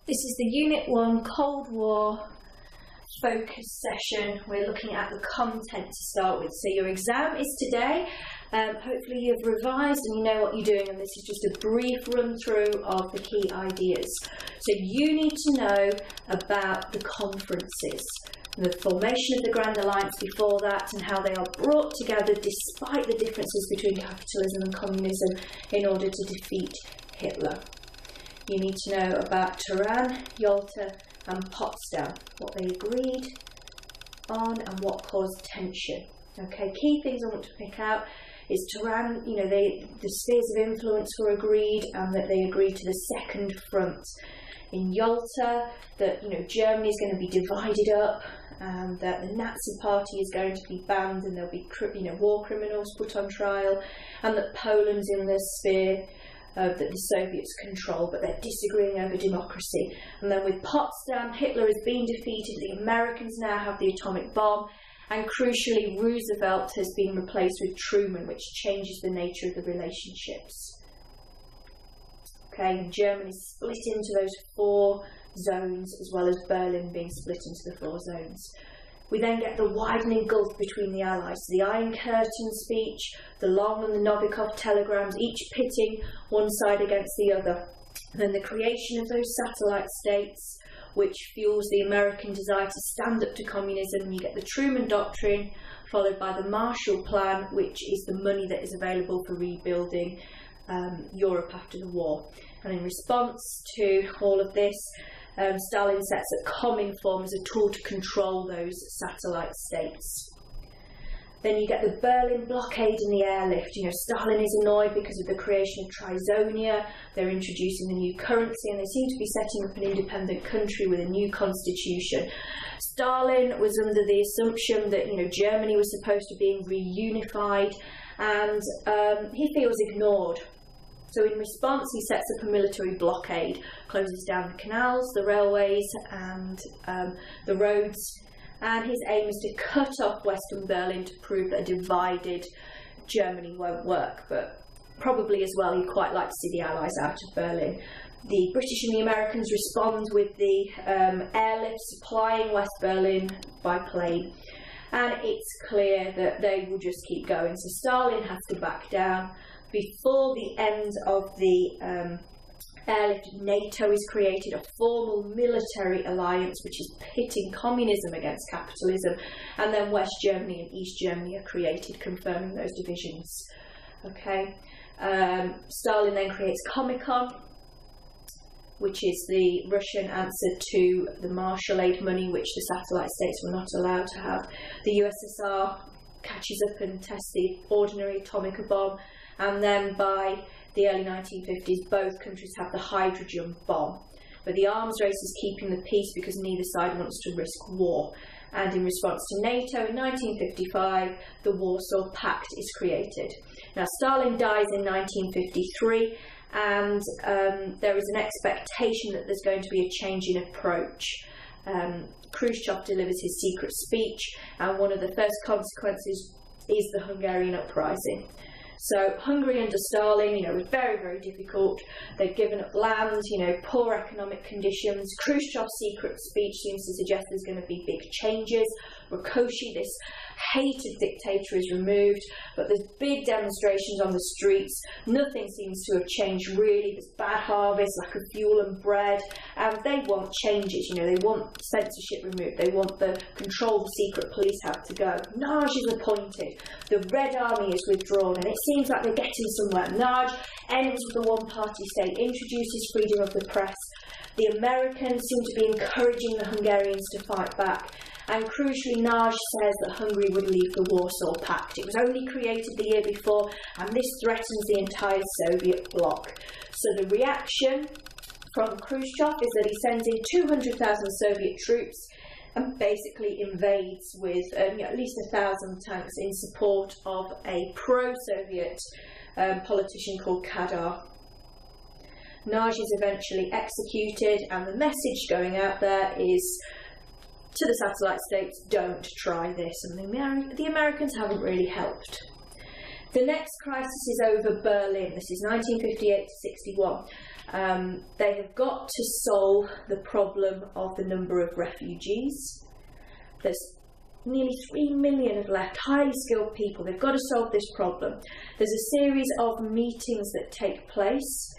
This is the Unit 1 Cold War focus session. We're looking at the content to start with. So your exam is today. Hopefully you've revised and you know what you're doing, and this is just a brief run through of the key ideas. So you need to know about the conferences, the formation of the Grand Alliance before that, and how they are brought together despite the differences between capitalism and communism in order to defeat Hitler. You need to know about Tehran, Yalta and Potsdam, what they agreed on and what caused tension. Okay, key things I want to pick out is Tehran, the spheres of influence were agreed, and that they agreed to the second front. In Yalta, that Germany is going to be divided up, and that the Nazi Party is going to be banned, and there'll be war criminals put on trial, and that Poland's in the sphere that the Soviets control, but they're disagreeing over democracy. And then with Potsdam, Hitler has been defeated, the Americans now have the atomic bomb, and crucially Roosevelt has been replaced with Truman, which changes the nature of the relationships. Okay, and Germany is split into those 4 zones, as well as Berlin being split into the 4 zones. We then get the widening gulf between the Allies, the Iron Curtain speech, the Long and the Novikov telegrams, each pitting one side against the other. And then the creation of those satellite states, which fuels the American desire to stand up to communism. You get the Truman Doctrine, followed by the Marshall Plan, which is the money that is available for rebuilding Europe after the war. And in response to all of this, Stalin sets up Cominform as a tool to control those satellite states. Then you get the Berlin blockade and the airlift. Stalin is annoyed because of the creation of Trizonia. They're introducing a new currency, and they seem to be setting up an independent country with a new constitution. Stalin was under the assumption that Germany was supposed to be reunified, and he feels ignored. So in response, he sets up a military blockade, closes down the canals, the railways and the roads, and his aim is to cut off Western Berlin to prove that a divided Germany won't work. But probably as well, he'd quite like to see the Allies out of Berlin. The British and the Americans respond with the airlift supplying West Berlin by plane. And it's clear that they will just keep going. So Stalin has to back down. Before the end of the airlift, NATO is created, a formal military alliance which is pitting communism against capitalism, and then West Germany and East Germany are created, confirming those divisions. Okay, Stalin then creates Comecon, which is the Russian answer to the Marshall Aid money, which the satellite states were not allowed to have. The USSR catches up and tests the ordinary atomic bomb, and then by the early 1950s both countries have the hydrogen bomb. But the arms race is keeping the peace because neither side wants to risk war. And in response to NATO in 1955, the Warsaw Pact is created. Now Stalin dies in 1953, and there is an expectation that there's going to be a change in approach. Khrushchev delivers his secret speech, and one of the first consequences is the Hungarian uprising. So Hungary under Stalin, was very, very difficult. They've given up land, poor economic conditions. Khrushchev's secret speech seems to suggest there's going to be big changes. Rákosi, this hated dictator, is removed, but there's big demonstrations on the streets. Nothing seems to have changed really. There's bad harvest, lack of fuel and bread, and they want changes. They want censorship removed. They want the control the secret police have to go. Naj is appointed. The Red Army is withdrawn, and it seems like they're getting somewhere. Naj ends with the one-party state, introduces freedom of the press. The Americans seem to be encouraging the Hungarians to fight back. And crucially, Naj says that Hungary would leave the Warsaw Pact. It was only created the year before, and this threatens the entire Soviet bloc. So the reaction from Khrushchev is that he sends in 200,000 Soviet troops and basically invades with at least 1,000 tanks in support of a pro-Soviet politician called Kadar. Naj is eventually executed, and the message going out there is to the satellite states, don't try this, and the Americans haven't really helped. The next crisis is over Berlin. This is 1958 to 61. They have got to solve the problem of the number of refugees. There's nearly 3 million have left, highly skilled people. They've got to solve this problem. There's a series of meetings that take place.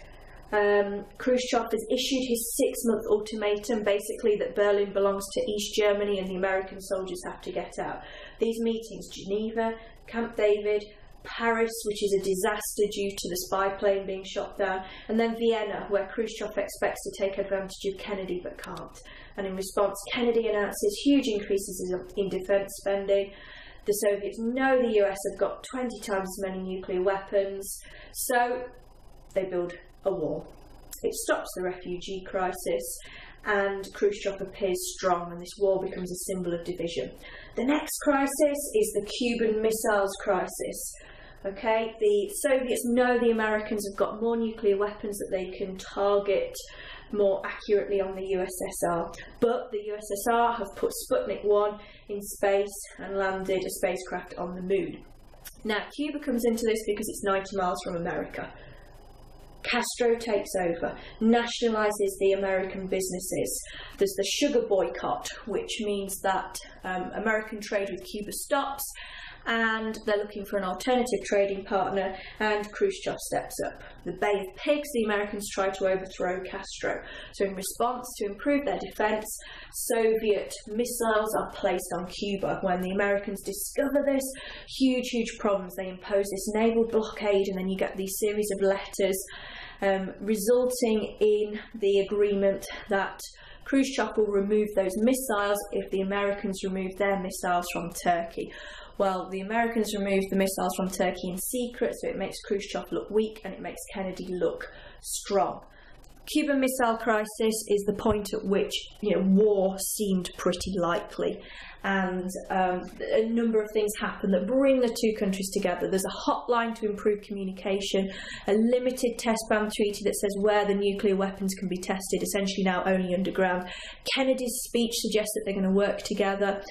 Khrushchev has issued his 6-month ultimatum, basically that Berlin belongs to East Germany and the American soldiers have to get out. These meetings: Geneva, Camp David, Paris, which is a disaster due to the spy plane being shot down, and then Vienna, where Khrushchev expects to take advantage of Kennedy but can't. And in response, Kennedy announces huge increases in defence spending. The Soviets know the US have got 20 times as many nuclear weapons, so they build a wall. It stops the refugee crisis, and Khrushchev appears strong, and this war becomes a symbol of division. The next crisis is the Cuban Missiles Crisis. Okay, the Soviets know the Americans have got more nuclear weapons that they can target more accurately on the USSR, but the USSR have put Sputnik 1 in space and landed a spacecraft on the moon. Now, Cuba comes into this because it's 90 miles from America. Castro takes over, nationalises the American businesses. There's the sugar boycott, which means that American trade with Cuba stops, and they're looking for an alternative trading partner, and Khrushchev steps up. The Bay of Pigs, the Americans try to overthrow Castro. So in response, to improve their defence, Soviet missiles are placed on Cuba. When the Americans discover this, huge problems. They impose this naval blockade, and then you get these series of letters resulting in the agreement that Khrushchev will remove those missiles if the Americans remove their missiles from Turkey. Well, the Americans removed the missiles from Turkey in secret, so it makes Khrushchev look weak and it makes Kennedy look strong. Cuban Missile Crisis is the point at which war seemed pretty likely, and a number of things happen that bring the two countries together. There's a hotline to improve communication, a limited test ban treaty that says where the nuclear weapons can be tested, essentially now only underground. Kennedy's speech suggests that they're going to work together,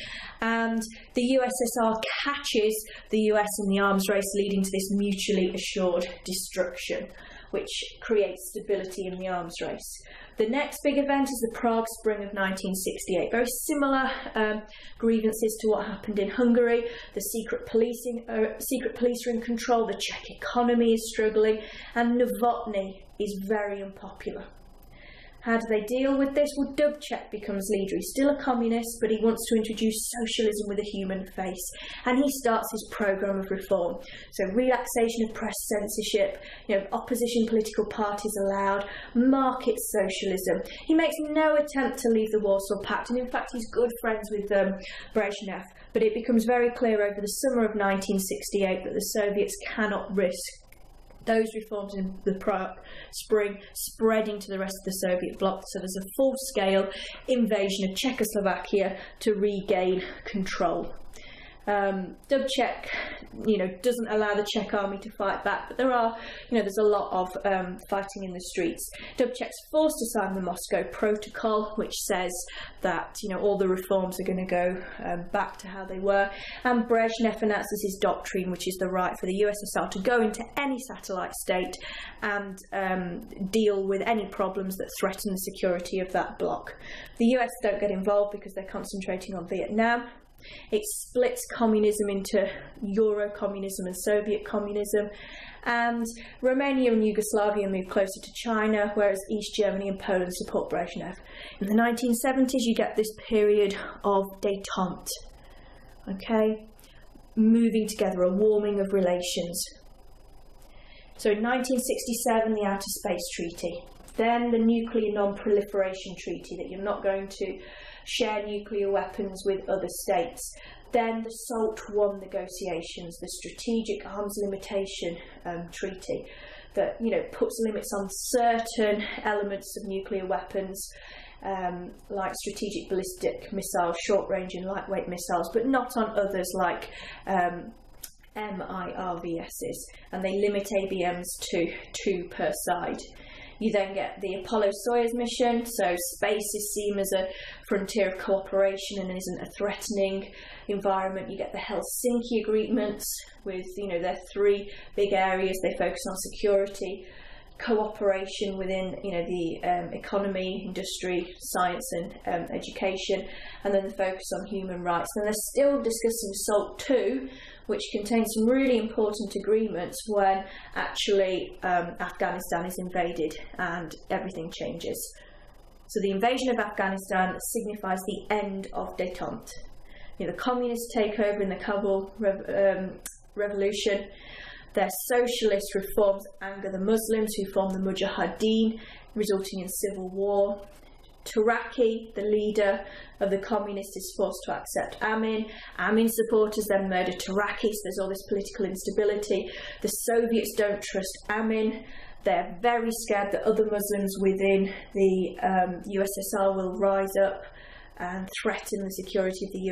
and the USSR catches the US in the arms race, leading to this mutually assured destruction, which creates stability in the arms race. The next big event is the Prague Spring of 1968. Very similar grievances to what happened in Hungary. The secret police are in control, the Czech economy is struggling, and Novotny is very unpopular. How do they deal with this? Well, Dubček becomes leader. He's still a communist, but he wants to introduce socialism with a human face. And he starts his programme of reform. So relaxation of press censorship, opposition political parties allowed, market socialism. He makes no attempt to leave the Warsaw Pact, and in fact he's good friends with Brezhnev. But it becomes very clear over the summer of 1968 that the Soviets cannot risk those reforms in the Prague Spring spreading to the rest of the Soviet bloc. So there's a full-scale invasion of Czechoslovakia to regain control. Dubček, doesn't allow the Czech army to fight back, but there's a lot of fighting in the streets. Dubček's forced to sign the Moscow Protocol, which says that all the reforms are going to go back to how they were, and Brezhnev announces his doctrine, which is the right for the USSR to go into any satellite state and deal with any problems that threaten the security of that bloc. The US don't get involved because they're concentrating on Vietnam. It splits communism into Euro-communism and Soviet communism, and Romania and Yugoslavia move closer to China, whereas East Germany and Poland support Brezhnev. In the 1970s, you get this period of détente, moving together, a warming of relations. So in 1967, the Outer Space Treaty, then the Nuclear Non-Proliferation Treaty, that you're not going to share nuclear weapons with other states. Then the SALT I negotiations, the Strategic Arms Limitation Treaty, that puts limits on certain elements of nuclear weapons, like strategic ballistic missiles, short-range and lightweight missiles, but not on others like MIRVSs, and they limit ABMs to 2 per side. You then get the Apollo-Soyuz mission, so space is seen as a frontier of cooperation and isn't a threatening environment. You get the Helsinki agreements with, their 3 big areas. They focus on security, cooperation within, the economy, industry, science and education, and then the focus on human rights. And they're still discussing SALT II, which contains some really important agreements, when actually Afghanistan is invaded and everything changes. So the invasion of Afghanistan signifies the end of détente. The communists take over in the Kabul revolution. Their socialist reforms anger the Muslims, who form the Mujahideen, resulting in civil war. Taraki, the leader of the communists, is forced to accept Amin. Amin supporters then murder Taraki, so there's all this political instability. The Soviets don't trust Amin. They're very scared that other Muslims within the USSR will rise up and threaten the security of the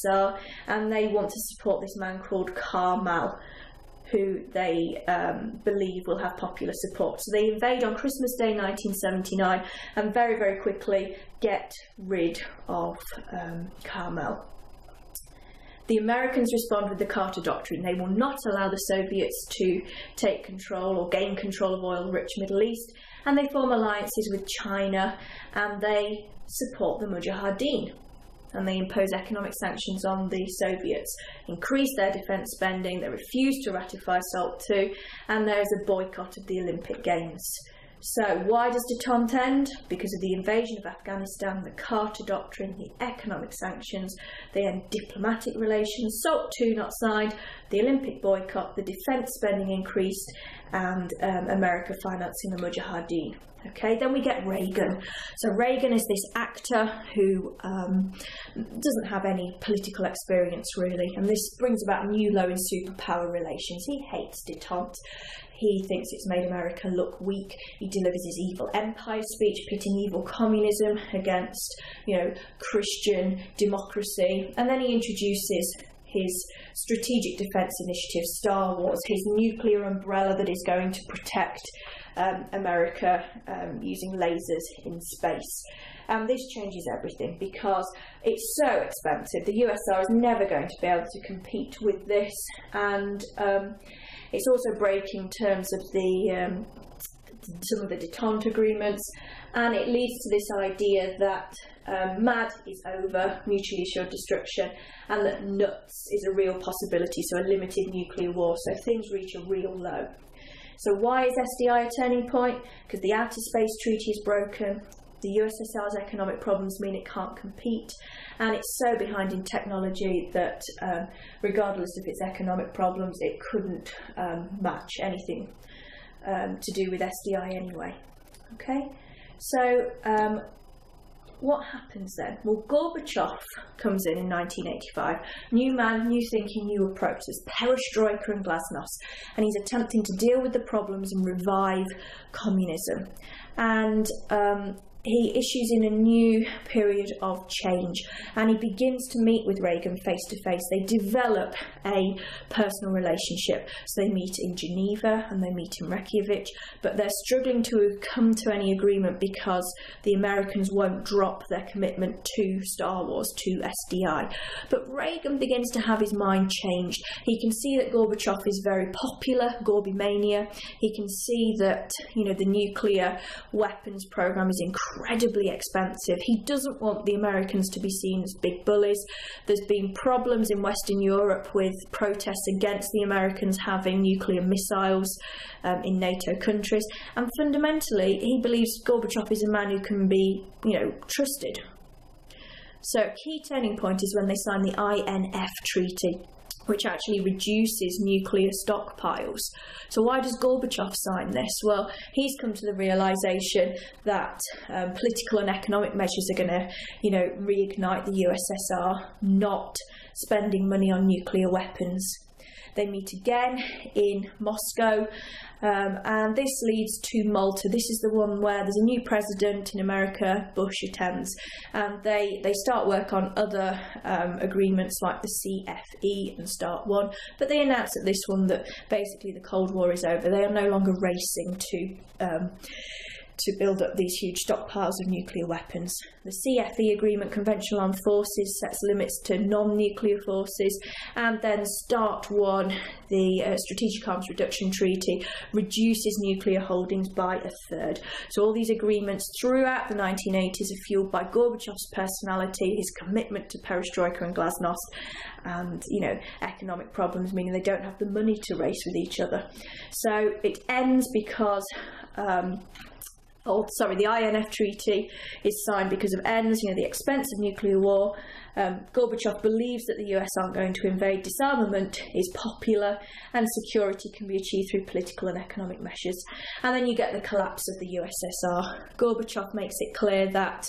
USSR, and they want to support this man called Karmal, who they believe will have popular support. So they invade on Christmas Day 1979 and very, very quickly get rid of Karmal. The Americans respond with the Carter Doctrine. They will not allow the Soviets to take control or gain control of oil-rich Middle East, and they form alliances with China, and they support the Mujahideen. And they impose economic sanctions on the Soviets, increase their defence spending, they refuse to ratify SALT II, and there is a boycott of the Olympic Games. So why does détente end? Because of the invasion of Afghanistan, the Carter Doctrine, the economic sanctions, they end diplomatic relations, SALT II not signed, the Olympic boycott, the defence spending increased, and America financing the Mujahideen. Okay, then we get Reagan. So Reagan is this actor who doesn't have any political experience really, and this brings about a new low in superpower relations. He hates détente. He thinks it's made America look weak. He delivers his evil empire speech, pitting evil communism against, Christian democracy, and then he introduces his strategic defence initiative, Star Wars, his nuclear umbrella that is going to protect America using lasers in space. And this changes everything because it's so expensive. The USSR is never going to be able to compete with this, and it's also breaking terms of some of the détente agreements, and it leads to this idea that MAD is over, mutually assured destruction, and that NUTS is a real possibility, so a limited nuclear war, so things reach a real low. So why is SDI a turning point? Because the Outer Space Treaty is broken, the USSR's economic problems mean it can't compete, and it's so behind in technology that regardless of its economic problems, it couldn't match anything to do with SDI anyway. Okay, so what happens then? Well, Gorbachev comes in 1985. New man, new thinking, new approach. There's perestroika and glasnost, and he's attempting to deal with the problems and revive communism. And he issues in a new period of change, and he begins to meet with Reagan face to face. They develop a personal relationship. So they meet in Geneva and they meet in Reykjavik, but they're struggling to come to any agreement because the Americans won't drop their commitment to Star Wars, to SDI. But Reagan begins to have his mind changed. He can see that Gorbachev is very popular, Gorbimania. He can see that, the nuclear weapons program is incredibly expensive. He doesn't want the Americans to be seen as big bullies. There's been problems in Western Europe with protests against the Americans having nuclear missiles in NATO countries, and fundamentally he believes Gorbachev is a man who can be, trusted. So a key turning point is when they sign the INF Treaty, which actually reduces nuclear stockpiles. So why does Gorbachev sign this? Well, he's come to the realisation that political and economic measures are going to, reignite the USSR, not spending money on nuclear weapons. They meet again in Moscow, and this leads to Malta. This is the one where there's a new president in America, Bush attends, and they start work on other agreements like the CFE and START 1, but they announce at this one that basically the Cold War is over. They are no longer racing to to build up these huge stockpiles of nuclear weapons. The CFE agreement, Conventional Armed Forces, sets limits to non-nuclear forces, and then START 1, the Strategic Arms Reduction Treaty, reduces nuclear holdings by a third. So all these agreements throughout the 1980s are fueled by Gorbachev's personality, his commitment to perestroika and glasnost, and, you know, economic problems, meaning they don't have the money to race with each other. So it ends because the INF Treaty is signed because of ends, you know, the expense of nuclear war. Gorbachev believes that the US aren't going to invade. Disarmament is popular, and security can be achieved through political and economic measures. And then you get the collapse of the USSR. Gorbachev makes it clear that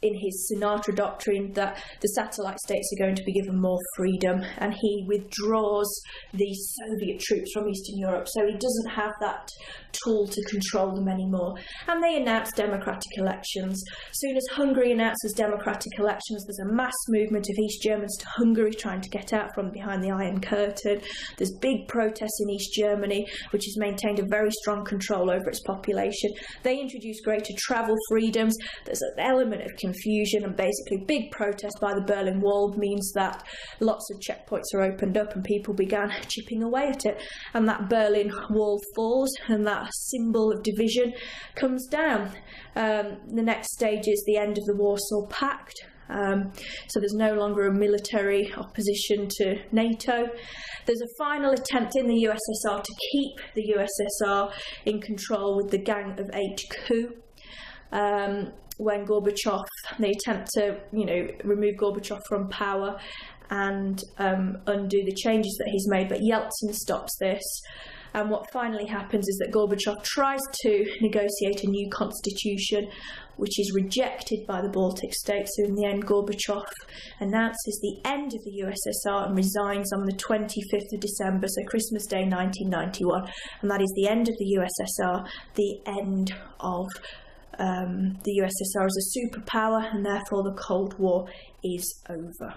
in his Sinatra doctrine that the satellite states are going to be given more freedom, and he withdraws the Soviet troops from Eastern Europe, so he doesn't have that tool to control them anymore. And they announce democratic elections. As soon as Hungary announces democratic elections, there's a mass movement of East Germans to Hungary trying to get out from behind the Iron Curtain. There's big protests in East Germany, which has maintained a very strong control over its population. They introduce greater travel freedoms. There's an element of confusion, and basically big protest by the Berlin Wall means that lots of checkpoints are opened up and people began chipping away at it, and that Berlin Wall falls and that symbol of division comes down. The next stage is the end of the Warsaw Pact. So there's no longer a military opposition to NATO. There's a final attempt in the USSR to keep the USSR in control with the Gang of Eight coup. When Gorbachev, they attempt to, you know, remove Gorbachev from power and undo the changes that he's made, but Yeltsin stops this. And what finally happens is that Gorbachev tries to negotiate a new constitution, which is rejected by the Baltic states. So in the end, Gorbachev announces the end of the USSR and resigns on the 25th of December, so Christmas Day 1991. And that is the end of the USSR, the end of the USSR as a superpower, and therefore the Cold War is over.